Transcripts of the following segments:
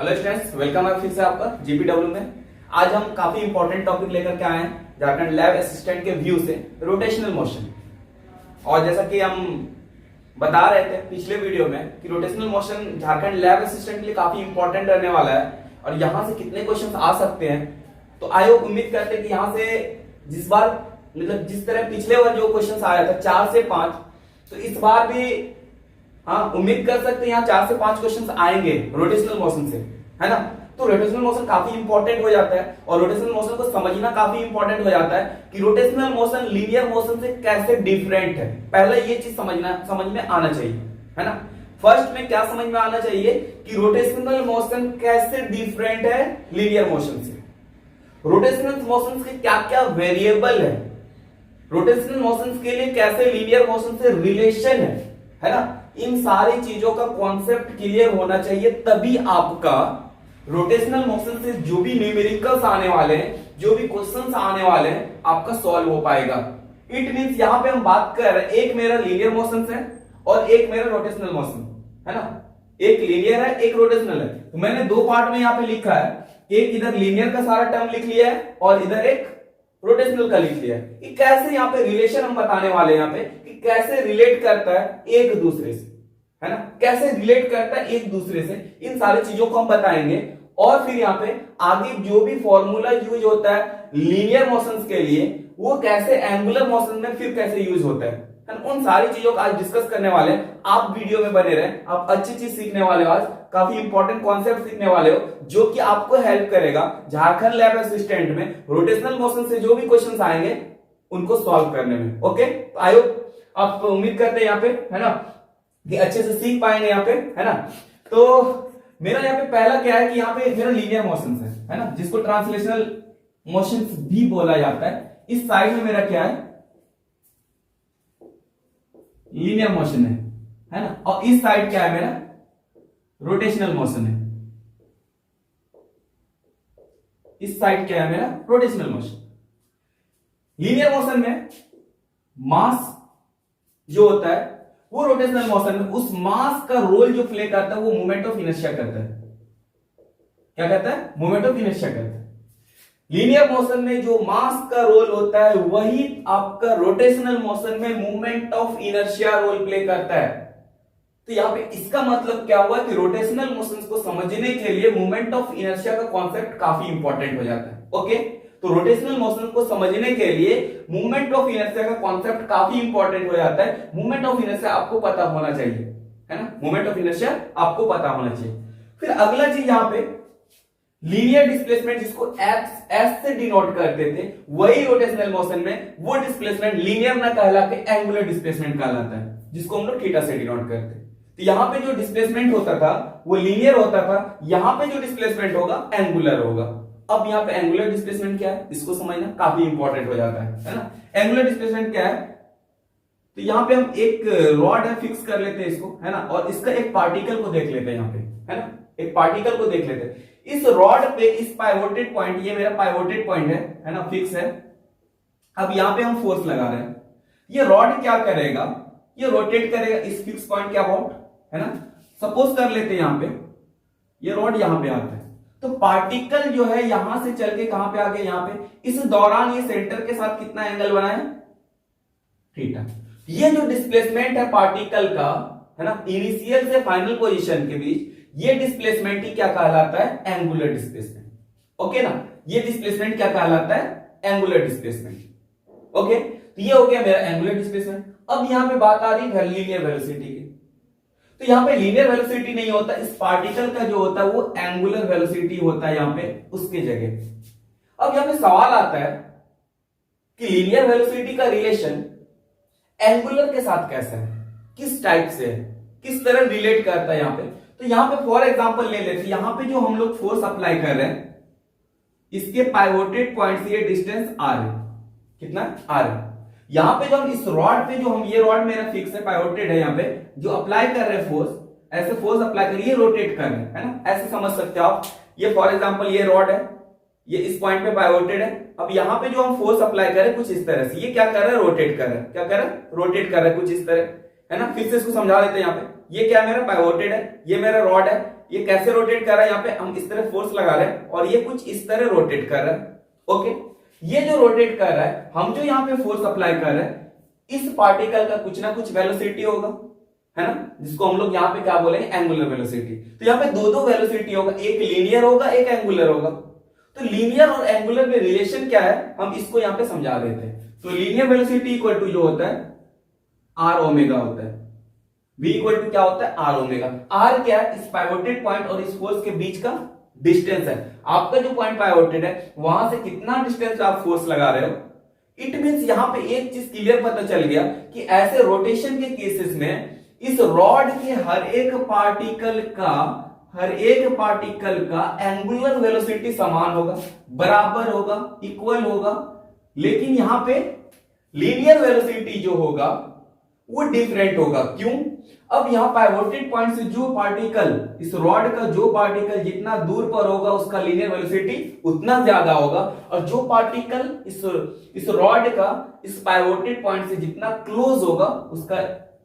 Hello students, welcome है फिर से आपका जीपीडब्ल्यू में। आज हम काफी इंपॉर्टेंट टॉपिक लेकर के आए हैं झारखंड लैब असिस्टेंट के व्यू से रोटेशनल मोशन। और जैसा कि हम बता रहे थे पिछले वीडियो में कि rotational motion Jharkhand lab assistant के लिए काफी इंपॉर्टेंट रहने वाला है और यहाँ से कितने क्वेश्चन आ सकते हैं। तो आयोग उम्मीद करते हैं कि यहाँ से जिस बार मतलब जिस तरह पिछले बार जो क्वेश्चन आया था 4 से 5, तो इस बार भी उम्मीद कर सकते हैं यहाँ 4 से 5 क्वेश्चंस आएंगे रोटेशनल मोशन से, है ना। तो रोटेशनल मोशन काफी इंपॉर्टेंट हो जाता है और रोटेशनल मोशन को समझना काफी इंपॉर्टेंट हो जाता है कि रोटेशनल मोशन लीनियर मोशन से कैसे डिफरेंट है। पहले ये चीज समझ में आना चाहिए, है ना। फर्स्ट में क्या समझ में आना चाहिए कि रोटेशनल मोशन कैसे डिफरेंट है लीनियर मोशन से। रोटेशनल मोशन के क्या क्या वेरिएबल है, रोटेशनल मोशन के लिए कैसे लीनियर मोशन से रिलेशन है ना। इन सारी चीजों का कॉन्सेप्ट क्लियर होना चाहिए, तभी आपका रोटेशनल मोशन से जो भी न्यूमेरिकल्स आने वाले हैं, जो भी क्वेश्चंस आने वाले हैं, आपका सॉल्व हो पाएगा। इट मींस यहां पे हम बात कर रहे हैं, एक मेरा लीनियर मोशन है और एक मेरा रोटेशनल मोशन, है ना। एक लीनियर है, एक रोटेशनल है। तो मैंने दो पार्ट में यहां पे लिखा है, एक इधर लीनियर का सारा टर्म लिख लिया है और इधर एक रोटेशनल का लिख लिया है। कि कैसे यहाँ पे रिलेशन हम बताने वाले हैं यहाँ पे कि कैसे रिलेट करता है एक दूसरे से, है ना, कैसे रिलेट करता है एक दूसरे से। इन सारी चीजों को हम बताएंगे और फिर यहाँ पे आगे जो भी फॉर्मूला यूज होता है लीनियर मोशंस के लिए वो कैसे एंगुलर मोशन में फिर कैसे यूज होता है, उन सारी चीजों का आज डिस्कस करने वाले हैं। आप वीडियो में बने रहे, आप अच्छी चीज सीखने वाले हो, आज काफी इंपॉर्टेंट कॉन्सेप्ट सीखने वाले हो जो कि आपको हेल्प करेगा झारखंड लैब असिस्टेंट में रोटेशनल मोशन से जो भी क्वेश्चंस आएंगे उनको सॉल्व करने में। ओके, तो आई होप आप उम्मीद करते हैं यहाँ पे, है ना, कि अच्छे से सीख पाएंगे यहाँ पे, है ना। तो मेरा यहाँ पे पहला क्या है कि यहाँ पे मेरा लीनियर मोशन है ना, जिसको ट्रांसलेशनल मोशन भी बोला जाता है। इस साइड में मेरा क्या है, लीनियर मोशन है ना, और इस साइड क्या है मेरा, रोटेशनल मोशन है। इस साइड क्या है मेरा, रोटेशनल मोशन। लीनियर मोशन में मास जो होता है वो रोटेशनल मोशन में उस मास का रोल जो प्ले करता है वो मोमेंट ऑफ इनर्शिया करता है। क्या करता है, मोमेंट ऑफ इनर्शिया करता है। लीनियर मोशन में जो मास का रोल होता है वही आपका रोटेशनल मोशन में moment of inertia role play करता है। तो यहां पे इसका मतलब क्या हुआ कि रोटेशनल मोशंस को समझने के लिए मोमेंट ऑफ इनर्शिया का कॉन्सेप्ट काफी इंपॉर्टेंट हो जाता है। ओके, तो रोटेशनल मोशन को समझने के लिए मोमेंट ऑफ इनर्शिया का कॉन्सेप्ट काफी इंपॉर्टेंट हो जाता है। मोमेंट ऑफ इनर्शिया आपको पता होना चाहिए, है ना, मोमेंट ऑफ इनर्शिया आपको पता होना चाहिए। फिर अगला चीज यहां पे लीनियर डिस्प्लेसमेंट, जिसको एस से डिनोट करते थे, वही रोटेशनल मोशन में वो डिस्प्लेसमेंट लीनियर ना कहला के एंगुलर डिस्प्लेसमेंट कहलाता है, जिसको हम लोग थीटा से डिनोट करते हैं। तो यहां पे जो डिस्प्लेसमेंट होता था वो लीनियर होता था, यहां पे जो डिस्प्लेसमेंट होगा एंगुलर होगा। अब यहाँ पे एंगुलर डिस्प्लेसमेंट क्या है इसको समझना काफी इंपॉर्टेंट हो जाता है ना। एंगुलर डिस्प्लेसमेंट क्या है, तो यहाँ पे हम एक रॉड है फिक्स कर लेते हैं इसको, है ना, और इसका एक पार्टिकल को देख लेते हैं यहाँ पे, है ना, एक पार्टिकल को देख लेते हैं। इस रॉड पे इस पाइवोटेड पॉइंट, ये मेरा पाइवोटेड पॉइंट है ना, फिक्स है। अब यहाँ पे हम फोर्स लगा रहे हैं, ये रॉड क्या करेगा, ये रोटेट करेगा इस फिक्स पॉइंट के अबाउट, है ना। सपोज कर लेते हैं यहाँ पे ये रॉड यहाँ पे आता है, तो पार्टिकल जो है यहां से चल के कहां पे आ गया, यहाँ पे। इस दौरान ये सेंटर के साथ कितना एंगल बना है, थीटा। ये जो डिस्प्लेसमेंट है पार्टिकल का, है ना, इनिशियल से फाइनल पोजीशन के बीच, ये डिस्प्लेसमेंट ही क्या कहलाता है, एंगुलर डिस्प्लेसमेंट। ओके ना, ये डिस्प्लेसमेंट क्या कहलाता है, एंगुलर डिस्प्लेसमेंट। ओके, तो ये हो गया मेरा एंगुलर डिस्प्लेसमेंट। अब यहां पे बात आ रही है लीनियर वेलोसिटी की। तो यहां पे लीनियर वेलोसिटी नहीं होता, इस पार्टिकल का जो होता है वो एंगुलर वेलोसिटी होता है यहां पे उसके जगह। अब यहां पे सवाल आता है कि लीनियर वेलोसिटी का रिलेशन एंगुलर के साथ कैसा है, किस टाइप से है, किस तरह रिलेट करता है यहां पे। तो यहां पे फॉर एग्जांपल ले लेते हैं, यहां पे जो हम लोग फोर्स अप्लाई कर रहे हैं इसके पाइवोटेड पॉइंट से ये डिस्टेंस आर है, कितना आर है। यहां पे जो हम इस रॉड पे, जो हम ये रॉड मेरा फिक्स है, पाइवोटेड है, यहाँ पे जो अप्लाई कर रहे हैं फोर्स, ऐसे फोर्स अप्लाई कर, ये रोटेट कर रहे हैं, है ना, ऐसे समझ सकते हो आप। ये फॉर एग्जांपल ये रॉड है, ये इस पॉइंट पे पाइवोटेड है। अब यहाँ पे जो हम फोर्स अप्लाई कर रहे हैं कुछ इस तरह से, ये क्या कर रहा है, रोटेट कर रहा है, क्या कर रहा है, रोटेट कर रहा है कुछ इस तरह, है ना। फिर से इसको समझा देते हैं। यहाँ पे ये क्या मेरा पाइवोटेड है, ये मेरा रॉड है, ये कैसे रोटेट कर रहा है, यहाँ पे हम इस तरह फोर्स लगा रहे हैं और ये कुछ इस तरह रोटेट कर रहा है। ओके, ये जो रोटेट कर रहा है, हम जो यहाँ पे फोर्स अप्लाई कर रहे हैं, इस पार्टिकल का कुछ ना कुछ वेलोसिटी होगा, है ना, जिसको हम लोग यहाँ पे क्या बोलेंगे, एंगुलर वेलोसिटी। तो यहाँ पे दो वेलोसिटी होगा, एक लीनियर होगा, एक एंगुलर होगा। तो लीनियर और एंगुलर में रिलेशन क्या है, हम इसको यहाँ पे समझा देते हैं। तो लीनियर वेलोसिटी इक्वल टू जो होता है आर ओमेगा होता है, v इक्वल टू क्या होता है, आर ओमेगा। आर क्या है, इस पाइवोटेड पॉइंट और इस फोर्स के बीच का डिस्टेंस है। आपका जो पॉइंट पाइवोटेड है वहां से कितना डिस्टेंस आप फोर्स लगा रहे हो। इट मींस यहां पे एक चीज क्लियर पता चल गया कि ऐसे रोटेशन के केसेस में इस रॉड के हर एक पार्टिकल का एंगुलर वेलोसिटी समान होगा, बराबर होगा, इक्वल होगा। लेकिन यहां पे लीनियर वेलोसिटी जो होगा वो डिफरेंट होगा। क्यों? अब यहां पाइवोटेड पॉइंट से जो पार्टिकल, इस रॉड का जो पार्टिकल जितना दूर पर होगा उसका लीनियर वेलोसिटी उतना ज्यादा होगा, और जो पार्टिकल इस रॉड का इस पाइवोटेड पॉइंट से जितना क्लोज होगा उसका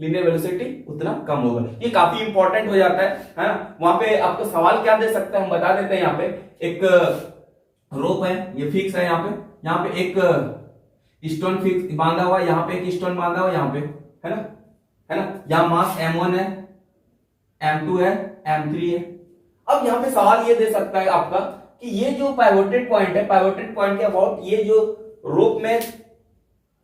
लीनियर वेलोसिटी उतना कम होगा। ये काफी इंपॉर्टेंट हो जाता है ना। वहां पे आपको सवाल क्या दे सकता है, हम बता देते हैं। यहाँ पे एक रोप है, ये फिक्स है, यहाँ पे एक स्टोन फिक्स बांधा हुआ, यहाँ पे एक स्टोन बांधा हुआ, यहाँ पे है ना। यहाँ मास m1 है, m2 है, m3 है। अब यहाँ पे सवाल ये दे सकता है आपका कि ये जो पाइवोटेड पॉइंट है, पाइवोटेड पॉइंट के अबाउट ये जो रोप में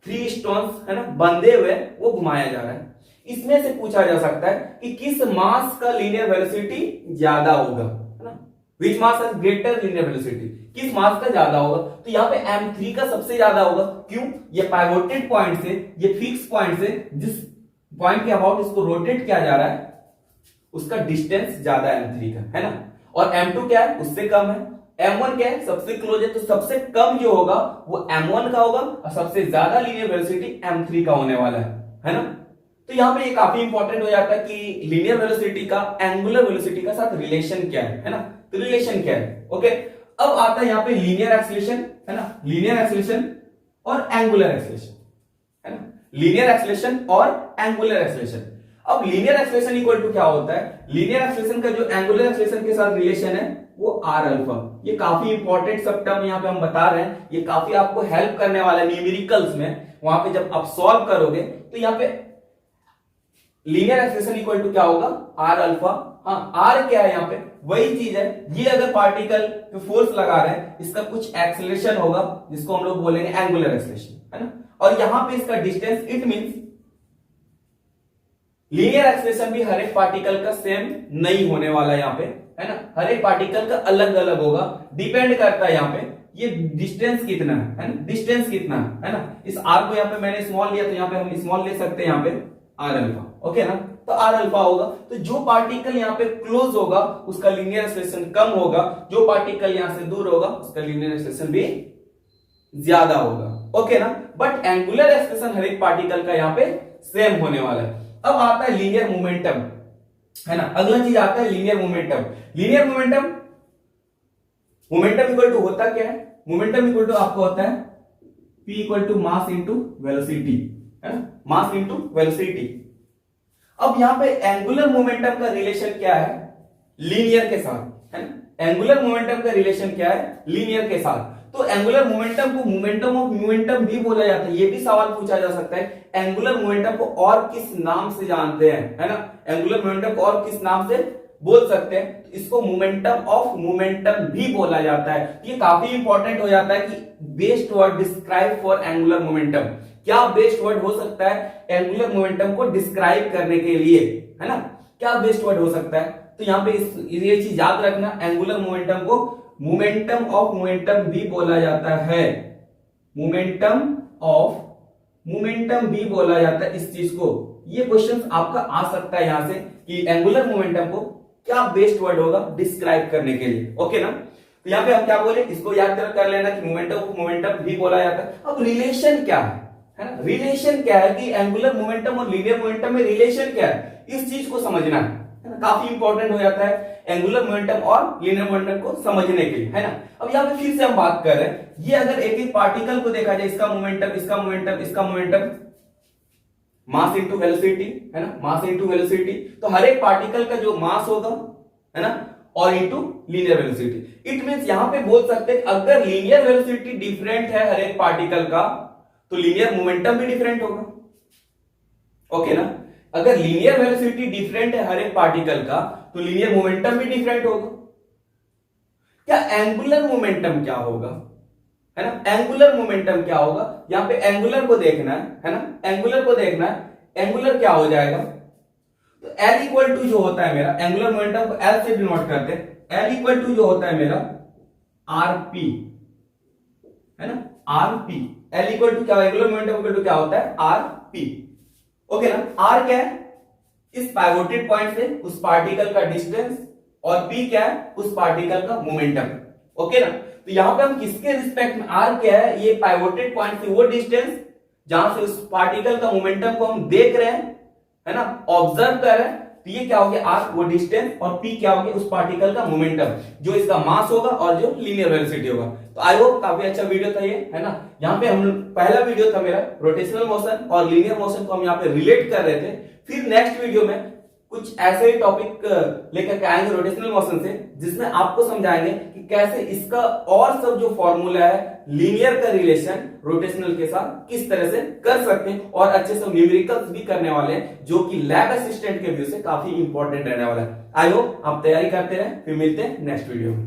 3 स्टोन्स है ना बंधे हुए, वो घुमाया जा रहा है। इसमें से पूछा जा सकता है कि किस मास का लीनियर वेलोसिटी ज्यादा होगा, है ना, which mass has greater linear velocity, किस मास का ज्यादा होगा। तो यहाँ पे m3 का सबसे ज्यादा होगा। क्यों? ये पाइवोटेड पॉइंट से, ये फिक्स पॉइंट से जिस पॉइंट के अबाउट इसको रोटेट किया जा रहा है उसका डिस्टेंस ज्यादा है m3 का, है ना। और m2 क्या है, उससे कम है। m1 क्या है, सबसे क्लोज है। तो सबसे कम जो होगा वो m1 का होगा और सबसे ज्यादा लीनियर वेलोसिटी m3 का होने वाला है ना। तो यहाँ पे ये काफी इंपॉर्टेंट हो जाता है कि लीनियर वेलोसिटी का एंगुलर वेलोसिटी का साथ रिलेशन क्या है ना। तो रिलेशन क्या है, ओके। अब आता है यहाँ पे लीनियर एक्सेलरेशन, है ना, लीनियर एक्सेलरेशन और एंगुलर एक्सेलरेशन, है ना, लीनियर एक्सेलरेशन और एंगुलर एक्सेलरेशन। अब लीनियर एक्सेलरेशन इक्वल टू क्या होता है, लीनियर एक्सेलरेशन का जो एंगुलर एक्सेलरेशन के साथ रिलेशन है वो आर अल्फा। ये काफी इंपॉर्टेंट सब टर्म यहाँ पे हम बता रहे हैं, ये काफी आपको हेल्प करने वाला है न्यूमेरिकल्स में। वहां पे जब आप सॉल्व करोगे तो यहाँ पे लीनियर एक्सेलरेशन इक्वल टू क्या होगा, आर अल्फा। हाँ, आर क्या है यहाँ पे, वही चीज है। ये अगर पार्टिकल पे फोर्स लगा रहे हैं, इसका कुछ एक्सेलरेशन होगा जिसको हम लोग बोलेंगे एंगुलर एक्सेलरेशन, है ना। और यहां पे इसका distance, it means linear acceleration भी हर एक पार्टिकल का सेम नहीं होने वाला यहाँ पे, है ना। हर एक पार्टिकल का अलग अलग होगा, डिपेंड करता है यहाँ पे ये डिस्टेंस कितना है ना, डिस्टेंस कितना है ना। इस आर को यहाँ पे मैंने स्मॉल लिया तो यहाँ पे हम स्मॉल ले सकते हैं, यहाँ पे आर अल्फा, ओके ना। तो आर अल्फा होगा। तो जो पार्टिकल यहाँ पे क्लोज होगा उसका लीनियर एक्सेलरेशन कम होगा, जो पार्टिकल यहां से दूर होगा उसका लीनियर एक्सेलरेशन भी ज्यादा होगा, ओके ना। बट एंगुलर एक्सेलरेशन हर एक पार्टिकल का यहाँ पे सेम होने वाला है। अब आता है लीनियर मोमेंटम, है ना। अगला चीज आता है linear momentum. Linear momentum, momentum equal to होता क्या है, मोमेंटम इक्वल टू आपको होता है p equal to mass into velocity, है ना, मास इंटू वेलोसिटी। अब यहां पे एंगुलर मोमेंटम का रिलेशन क्या है, लीनियर के साथ, है ना। एंगुलर मोमेंटम का रिलेशन क्या है, लीनियर के साथ। तो एंगुलर मोमेंटम को मोमेंटम ऑफ मोमेंटम भी बोला जाता है। ये भी सवाल पूछा जा सकता है, एंगुलर मोमेंटम को और किस नाम से जानते हैं, है ना। एंगुलर मोमेंटम को और किस नाम से बोल सकते हैं, तो इसको मोमेंटम ऑफ मोमेंटम भी बोला जाता है। ये काफी इंपॉर्टेंट हो जाता है कि best word describe for angular momentum, क्या बेस्ट वर्ड हो सकता है एंगुलर मोमेंटम को डिस्क्राइब करने के लिए, है ना, क्या बेस्ट वर्ड हो सकता है। तो यहाँ पे ये चीज याद रखना, एंगुलर मोमेंटम को मोमेंटम ऑफ मोमेंटम भी बोला जाता है, मोमेंटम ऑफ मोमेंटम भी बोला जाता है इस चीज को। ये क्वेश्चन आपका आ सकता है यहां से कि एंगुलर मोमेंटम को क्या बेस्ट वर्ड होगा डिस्क्राइब करने के लिए, ओके ना। तो यहाँ पे हम क्या बोले, इसको याद कर लेना कि मोमेंटम ऑफ मोमेंटम भी बोला जाता है। अब रिलेशन क्या है ना, रिलेशन क्या है कि एंगुलर मोमेंटम और लीनियर मोमेंटम में रिलेशन क्या है, इस चीज को समझना है ना, काफी इंपॉर्टेंट हो जाता है एंगुलर मोमेंटम और लीनियर मोमेंटम को समझने के लिए, है ना। अब यहाँ पे फिर से हम बात कर रहे हैं, ये अगर एक एक पार्टिकल को देखा जाए, इसका मोमेंटम, इसका मोमेंटम, इसका मोमेंटम, मास इंटू वेलोसिटी, है ना, मास इंटू वेलोसिटी। तो हर एक पार्टिकल का जो मास होगा, है ना, और into linear velocity. It means यहां पे बोल सकते हैं अगर लीनियर वेलोसिटी डिफरेंट है हर एक पार्टिकल का तो लीनियर मोमेंटम भी डिफरेंट होगा। ओके ना, अगर लीनियर वेलोसिटी डिफरेंट है हर एक पार्टिकल का तो लीनियर मोमेंटम भी डिफरेंट होगा। क्या एंगुलर मोमेंटम क्या होगा, है ना, एंगुलर मोमेंटम क्या होगा, यहां पे एंगुलर को देखना है ना, एंगुलर को देखना है। एंगुलर क्या हो जाएगा, तो L इक्वल टू जो होता है मेरा, एंगुलर मोमेंटम को L से डिनोट करते हैं, L इक्वल टू जो होता है मेरा RP, है ना, RP। L इक्वल टू क्या, एंगुलर मोमेंटम इक्वल टू क्या होता है, RP। ओके ना, R क्या है, इस पाइवोटेड पॉइंट से उस पार्टिकल का डिस्टेंस, और P क्या है, उस पार्टिकल का मोमेंटम। ओके ना, तो यहां पे हम किसके रिस्पेक्ट में, R क्या है, ये पाइवोटेड पॉइंट से वो डिस्टेंस जहां से उस पार्टिकल का मोमेंटम को हम देख रहे हैं, है ना, ऑब्जर्व कर रहे हैं, तो ये क्या हो गया, R वो डिस्टेंस, और P क्या हो गया, उस पार्टिकल का मोमेंटम जो इसका मास होगा और जो लीनियर वेलोसिटी होगा। तो आई होप काफी अच्छा वीडियो था ये, है ना। यहाँ पे हम पहला वीडियो था मेरा रोटेशनल मोशन और लीनियर मोशन को हम यहाँ पे रिलेट कर रहे थे। फिर नेक्स्ट वीडियो में कुछ ऐसे ही टॉपिक लेकर के आएंगे रोटेशनल मोशन से, जिसमें आपको समझाएंगे कि कैसे इसका और सब जो फॉर्मूला है लीनियर का रिलेशन रोटेशनल के साथ किस तरह से कर सकते हैं, और अच्छे से न्यूमेरिकल्स भी करने वाले हैं जो कि लैब असिस्टेंट के व्यू से काफी इंपॉर्टेंट रहने वाला है। आई होप आप तैयारी करते रहें, फिर मिलते हैं नेक्स्ट वीडियो में।